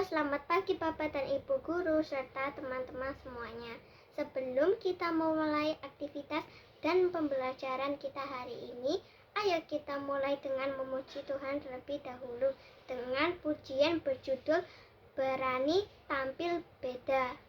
selamat pagi Bapak dan Ibu Guru serta teman-teman semuanya. Sebelum kita memulai aktivitas dan pembelajaran kita hari ini, ayo kita mulai dengan memuji Tuhan terlebih dahulu dengan pujian berjudul Berani Tampil Beda.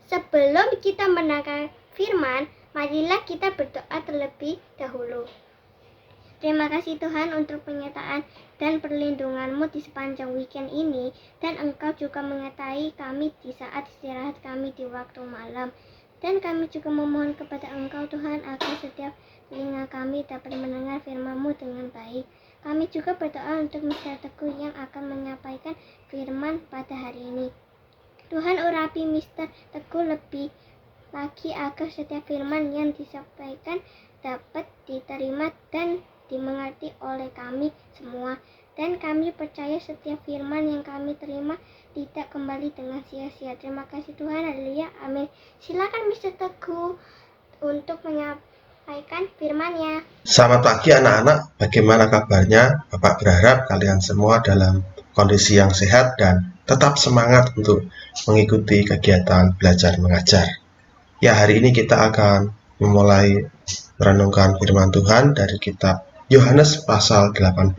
Sebelum kita mendengar firman, marilah kita berdoa terlebih dahulu. Terima kasih Tuhan untuk penyertaan dan perlindungan-Mu di sepanjang weekend ini, dan Engkau juga menyertai kami di saat istirahat kami di waktu malam. Dan kami juga memohon kepada Engkau Tuhan agar setiap telinga kami dapat mendengar firman-Mu dengan baik. Kami juga berdoa untuk Mr. Teguh yang akan menyampaikan firman pada hari ini. Tuhan urapi Mr. Teguh lebih lagi agar setiap firman yang disampaikan dapat diterima dan dimengerti oleh kami semua. Dan kami percaya setiap firman yang kami terima tidak kembali dengan sia-sia. Terima kasih Tuhan, haleluya, amin. Silakan Mr. Teguh untuk menyampaikan firman-Nya. Selamat pagi anak-anak, bagaimana kabarnya? Bapak berharap kalian semua dalam kondisi yang sehat dan tetap semangat untuk mengikuti kegiatan belajar mengajar. Ya, hari ini kita akan memulai merenungkan firman Tuhan dari kitab Yohanes pasal 18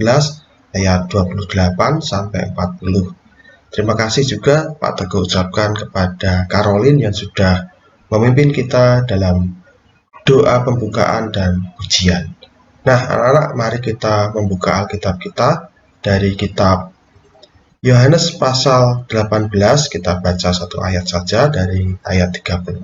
ayat 28 sampai 40. Terima kasih juga Pak Teguh ucapkan kepada Caroline yang sudah memimpin kita dalam doa pembukaan dan pujian. Nah, anak-anak, mari kita membuka Alkitab kita dari kitab Yohanes pasal 18, kita baca satu ayat saja dari ayat 36.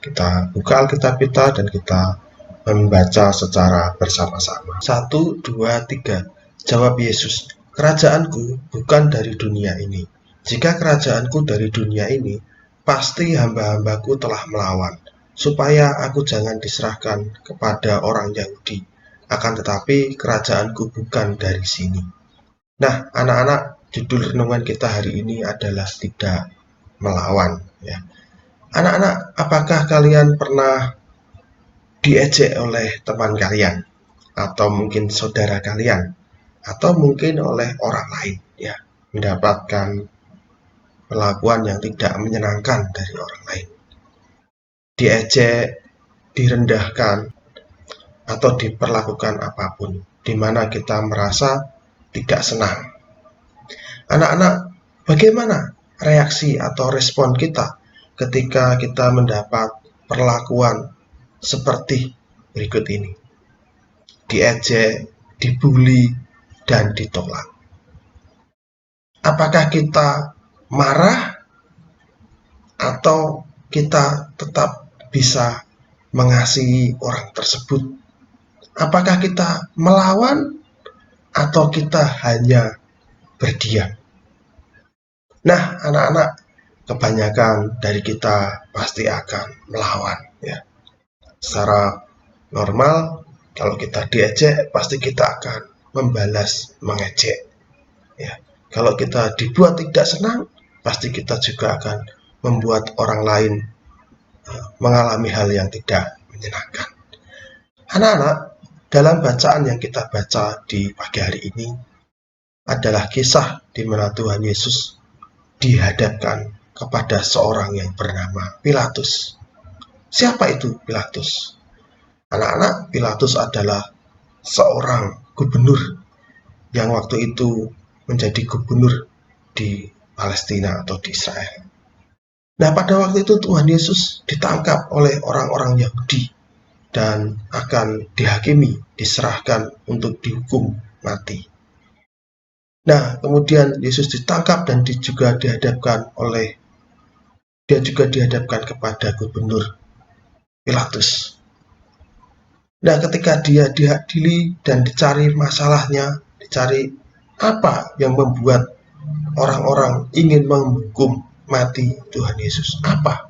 Kita buka Alkitab kita dan kita membaca secara bersama-sama. 1, 2, 3. Jawab Yesus, "Kerajaanku bukan dari dunia ini. Jika kerajaanku dari dunia ini, pasti hamba-hambaku telah melawan, supaya aku jangan diserahkan kepada orang Yahudi. Akan tetapi kerajaanku bukan dari sini." Nah, anak-anak, judul renungan kita hari ini adalah tidak melawan. Ya. Anak-anak, apakah kalian pernah diejek oleh teman kalian, atau mungkin saudara kalian, atau mungkin oleh orang lain, ya, mendapatkan perlakuan yang tidak menyenangkan dari orang lain, diejek, direndahkan, atau diperlakukan apapun, di mana kita merasa tidak senang. Anak-anak, bagaimana reaksi atau respon kita ketika kita mendapat perlakuan seperti berikut ini: diejek, dibully, dan ditolak. Apakah kita marah atau kita tetap bisa mengasihi orang tersebut? Apakah kita melawan atau kita hanya berdiam? Nah, anak-anak, kebanyakan dari kita pasti akan melawan, ya. Secara normal, kalau kita diejek, pasti kita akan membalas mengejek, ya. Kalau kita dibuat tidak senang, pasti kita juga akan membuat orang lain mengalami hal yang tidak menyenangkan. Anak-anak, dalam bacaan yang kita baca di pagi hari ini adalah kisah di mana Tuhan Yesus dihadapkan kepada seorang yang bernama Pilatus. Siapa itu Pilatus? Anak-anak, Pilatus adalah seorang gubernur yang waktu itu menjadi gubernur di Palestina atau di Israel. Nah, pada waktu itu Tuhan Yesus ditangkap oleh orang-orang Yahudi dan akan dihakimi, diserahkan untuk dihukum mati. Nah, kemudian Yesus ditangkap dan dia juga dihadapkan kepada gubernur Pilatus. Nah, ketika dia diadili dan dicari masalahnya, dicari apa yang membuat orang-orang ingin menghukum mati Tuhan Yesus, apa?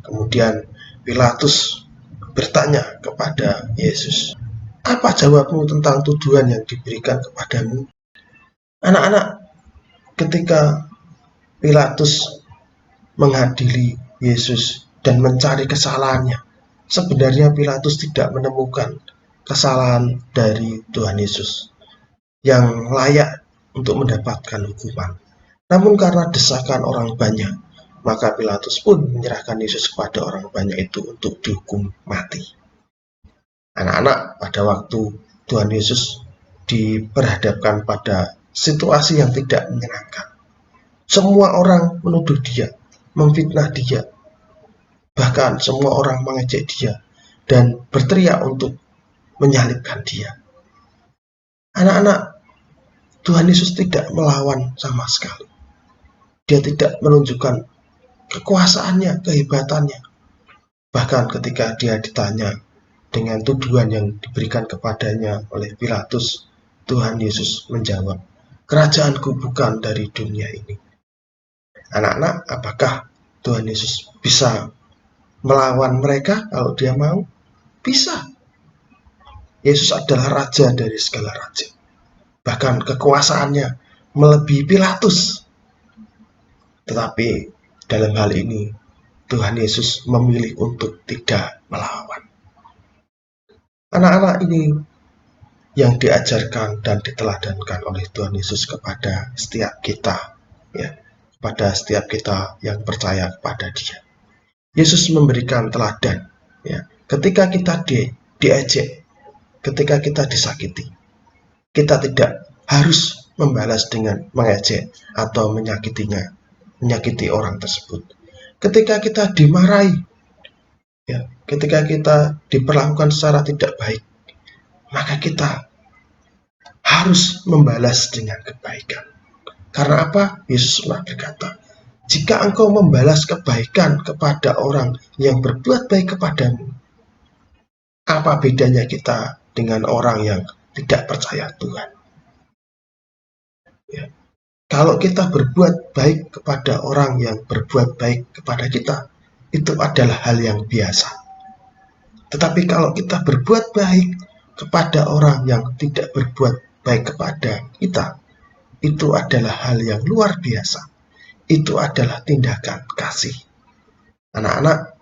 Kemudian Pilatus bertanya kepada Yesus, apa jawabmu tentang tuduhan yang diberikan kepadamu? Anak-anak, ketika Pilatus mengadili Yesus dan mencari kesalahannya, sebenarnya Pilatus tidak menemukan kesalahan dari Tuhan Yesus yang layak untuk mendapatkan hukuman. Namun karena desakan orang banyak, maka Pilatus pun menyerahkan Yesus kepada orang banyak itu untuk dihukum mati. Anak-anak, pada waktu Tuhan Yesus diperhadapkan pada situasi yang tidak menyenangkan, semua orang menuduh dia, memfitnah dia, bahkan semua orang mengejek dia dan berteriak untuk menyalibkan dia. Anak-anak, Tuhan Yesus tidak melawan sama sekali. Dia tidak menunjukkan kekuasaannya, kehebatannya. Bahkan ketika dia ditanya dengan tuduhan yang diberikan kepadanya oleh Pilatus, Tuhan Yesus menjawab, "Kerajaanku bukan dari dunia ini." Anak-anak, apakah Tuhan Yesus bisa melawan mereka kalau dia mau? Bisa. Yesus adalah raja dari segala raja. Bahkan kekuasaannya melebihi Pilatus. Tetapi dalam hal ini Tuhan Yesus memilih untuk tidak melawan. Anak-anak, ini yang diajarkan dan diteladankan oleh Tuhan Yesus kepada setiap kita, ya, kepada setiap kita yang percaya kepada Dia. Yesus memberikan teladan, ya, ketika kita diejek, ketika kita disakiti, kita tidak harus membalas dengan mengejek atau menyakiti orang tersebut. Ketika kita dimarahi, ya, ketika kita diperlakukan secara tidak baik, maka kita harus membalas dengan kebaikan. Karena apa? Yesus pernah berkata, jika engkau membalas kebaikan kepada orang yang berbuat baik kepadamu, apa bedanya kita dengan orang yang tidak percaya Tuhan? Ya. Kalau kita berbuat baik kepada orang yang berbuat baik kepada kita, itu adalah hal yang biasa. Tetapi kalau kita berbuat baik kepada orang yang tidak berbuat baik kepada kita, itu adalah hal yang luar biasa. Itu adalah tindakan kasih. Anak-anak,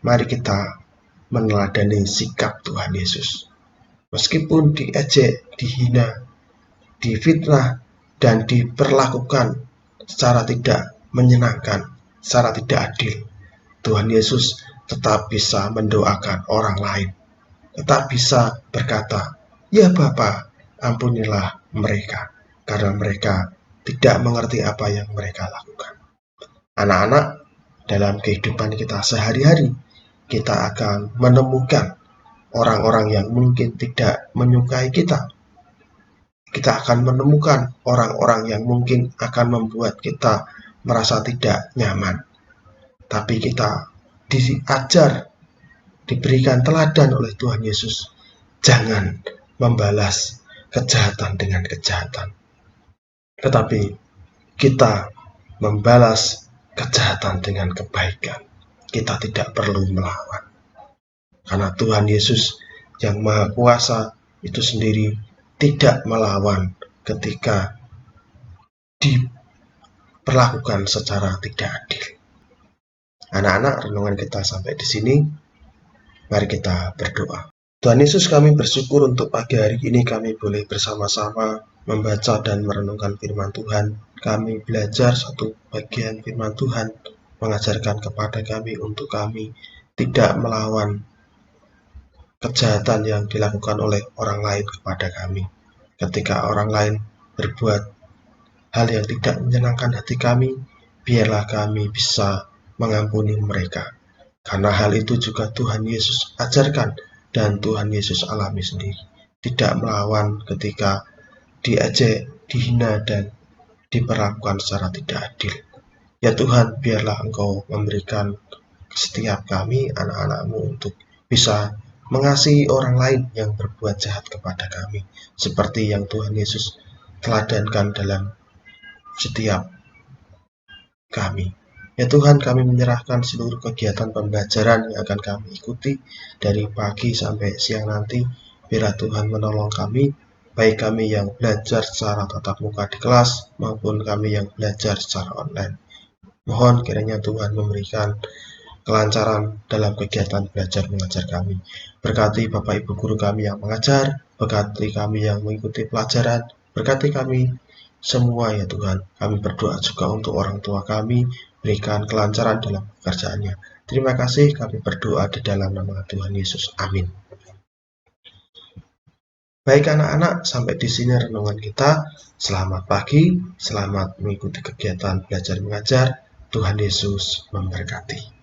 mari kita meneladani sikap Tuhan Yesus. Meskipun diejek, dihina, difitnah, dan diperlakukan secara tidak menyenangkan, secara tidak adil, Tuhan Yesus tetap bisa mendoakan orang lain, tetap bisa berkata, "Ya Bapa, ampunilah mereka, karena mereka tidak mengerti apa yang mereka lakukan." Anak-anak, dalam kehidupan kita sehari-hari, kita akan menemukan orang-orang yang mungkin tidak menyukai kita. Kita akan menemukan orang-orang yang mungkin akan membuat kita merasa tidak nyaman. Tapi kita diajar, diberikan teladan oleh Tuhan Yesus. Jangan membalas kejahatan dengan kejahatan. Tetapi kita membalas kejahatan dengan kebaikan. Kita tidak perlu melawan. Karena Tuhan Yesus yang Maha Kuasa itu sendiri tidak melawan ketika diperlakukan secara tidak adil. Anak-anak, renungan kita sampai di sini. Mari kita berdoa. Tuhan Yesus, kami bersyukur untuk pagi hari ini kami boleh bersama-sama membaca dan merenungkan firman Tuhan. Kami belajar satu bagian firman Tuhan, mengajarkan kepada kami untuk kami tidak melawan kejahatan yang dilakukan oleh orang lain kepada kami. Ketika orang lain berbuat hal yang tidak menyenangkan hati kami, biarlah kami bisa mengampuni mereka. Karena hal itu juga Tuhan Yesus ajarkan dan Tuhan Yesus alami sendiri. Tidak melawan ketika diejek, dihina, dan diperlakukan secara tidak adil. Ya Tuhan, biarlah Engkau memberikan setiap kami, anak-anak-Mu, untuk bisa mengasihi orang lain yang berbuat jahat kepada kami. Seperti yang Tuhan Yesus teladankan dalam setiap kami. Ya Tuhan, kami menyerahkan seluruh kegiatan pembelajaran yang akan kami ikuti dari pagi sampai siang nanti. Biarlah Tuhan menolong kami, baik kami yang belajar secara tatap muka di kelas maupun kami yang belajar secara online. Mohon kiranya Tuhan memberikan kelancaran dalam kegiatan belajar mengajar kami. Berkati Bapak Ibu guru kami yang mengajar, berkati kami yang mengikuti pelajaran, berkati kami semua ya Tuhan. Kami berdoa juga untuk orang tua kami, berikan kelancaran dalam pekerjaannya. Terima kasih, kami berdoa di dalam nama Tuhan Yesus. Amin. Baik anak-anak, sampai di sini renungan kita. Selamat pagi, selamat mengikuti kegiatan belajar mengajar. Tuhan Yesus memberkati.